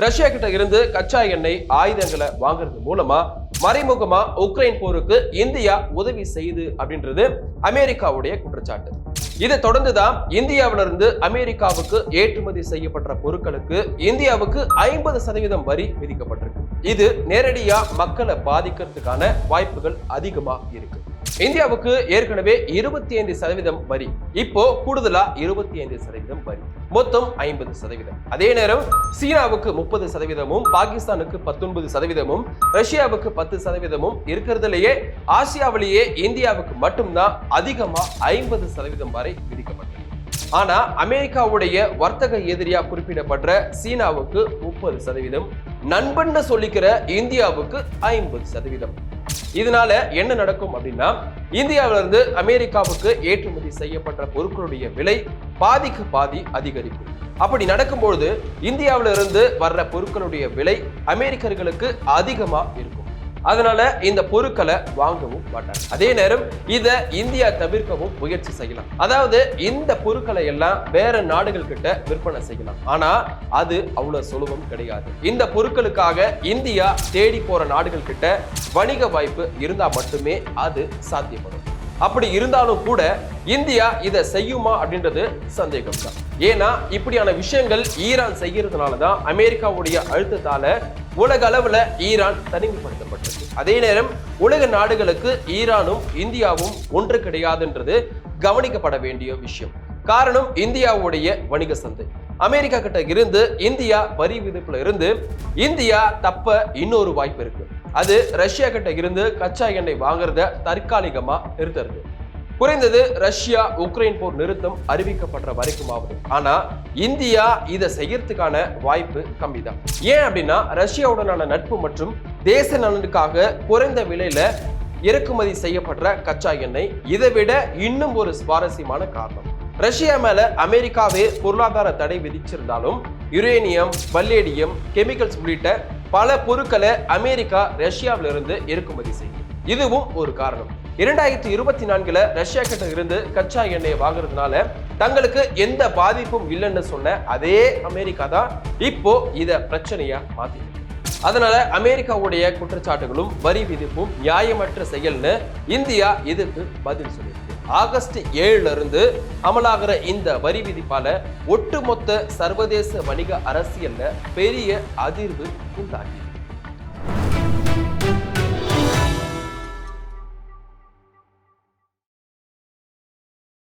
Russia கிட்ட இருந்து கச்சா எண்ணெய் ஆயுதங்களை வாங்குறது மூலமா மறைமுகமா உக்ரைன் போருக்கு இந்தியா உதவி செய்யுது அப்படின்றது அமெரிக்காவுடைய குற்றச்சாட்டு. இதை தொடர்ந்துதான் இந்தியாவிலிருந்து அமெரிக்காவுக்கு ஏற்றுமதி செய்யப்பட்ட பொருட்களுக்கு இந்தியாவுக்கு 50% வரி விதிக்கப்பட்டிருக்கு. இது நேரடியா மக்களை பாதிக்கிறதுக்கான வாய்ப்புகள் அதிகமா இருக்கு. இந்தியாவுக்கு ஏற்கனவே 25% வரி, இப்போ கூடுதலா 25% வரி, மொத்தம் 50%. அதே நேரம் சீனாவுக்கு 30%, பாகிஸ்தானுக்கு 19%, ரஷ்யாவுக்கு 10% இருக்கிறதுலயே ஆசியாவிலேயே இந்தியாவுக்கு மட்டும்தான் அதிகமா 50% வரை விதிக்கப்பட்டது. ஆனா அமெரிக்காவுடைய வர்த்தக எதிரியா குறிப்பிடப்படுற சீனாவுக்கு 30%, நண்பன் சொல்லிக்கிற இந்தியாவுக்கு 50%. இதனால என்ன நடக்கும் அப்படின்னா, இந்தியாவிலிருந்து அமெரிக்காவுக்கு ஏற்றுமதி செய்யப்பட்ட பொருட்களுடைய விலை பாதிக்கு பாதி அதிகரிக்கும். அப்படி நடக்கும்பொழுது இந்தியாவிலிருந்து வர்ற பொருட்களுடைய விலை அமெரிக்கர்களுக்கு அதிகமா இருக்கும். அதனால இந்த பொருட்களை வாங்கவும் மாட்டாங்க. அதே நேரம் இதை இந்தியா தவிர்க்கவும் முயற்சி செய்யலாம். அதாவது இந்த பொருட்களை எல்லாம் வேற நாடுகள் கிட்ட விற்பனை செய்யலாம். ஆனா அது அவ்வளவு சுலபம் கிடையாது. இந்த பொருட்களுக்காக இந்தியா தேடி போற நாடுகள் கிட்ட வணிக வாய்ப்பு இருந்தா மட்டுமே அது சாத்தியப்படும். அப்படி இருந்தாலும் கூட இந்தியா இதை செய்யுமா அப்படின்றது சந்தேகம் தான். ஏன்னா இப்படியான விஷயங்கள் ஈரான் செய்யறதுனாலதான் அமெரிக்காவுடைய அழுத்தத்தால உலக அளவுல ஈரான் தனிமைப்படுத்தப்பட்டது. அதே நேரம் உலக நாடுகளுக்கு ஈரானும் இந்தியாவும் ஒன்று கிடையாதுன்றது கவனிக்கப்பட வேண்டிய விஷயம். காரணம் இந்தியாவுடைய வணிக சந்தை. அமெரிக்கா கிட்ட இருந்து இந்தியா வரி விதிப்புல இருந்து இந்தியா தப்ப இன்னொரு வாய்ப்பு இருக்கு. அது ரஷ்யா கிட்ட இருந்து கச்சா எண்ணெய் வாங்குறத தற்காலிகமா நிறுத்துறது. குறைந்தது ரஷ்யா உக்ரைன் போர் நிறுத்தம் அறிவிக்கப்படுற வரைக்குமாவது. ஆனா இந்தியா இதை செய்யறதுக்கான வாய்ப்பு கம்மி தான். ஏன் அப்படின்னா ரஷ்யாவுடனான நட்பு மற்றும் தேச நலனுக்காக குறைந்த விலையில இறக்குமதி செய்யப்படுற கச்சா எண்ணெய் இதை விட இன்னும் ஒரு சுவாரஸ்யமான காரணம். ரஷ்யா மேல அமெரிக்காவே பொருளாதார தடை விதிச்சிருந்தாலும் யுரேனியம், பல்லேடியம், கெமிக்கல்ஸ் உள்ளிட்ட பல பொருட்களை அமெரிக்கா ரஷ்யாவிலிருந்து இறக்குமதி செய்யும். இதுவும் ஒரு காரணம். 2024 ரஷ்யா கிட்ட இருந்து கச்சா எண்ணெயை வாங்குறதுனால தங்களுக்கு எந்த பாதிப்பும் இல்லைன்னு சொன்ன அதே அமெரிக்கா தான் இப்போ இத பிரச்சனையா மாத்தி. அதனால அமெரிக்காவுடைய குற்றச்சாட்டுகளும் வரி விதிப்பும் நியாயமற்ற செயல்னு இந்தியா இதுக்கு பதில் சொல்லியிருக்கு. ஆகஸ்ட் 7 இருந்து அமலாகிற இந்த வரி விதிப்பால ஒட்டுமொத்த சர்வதேச வணிக அரசியல்ல பெரிய அதிர்வு உண்டாகி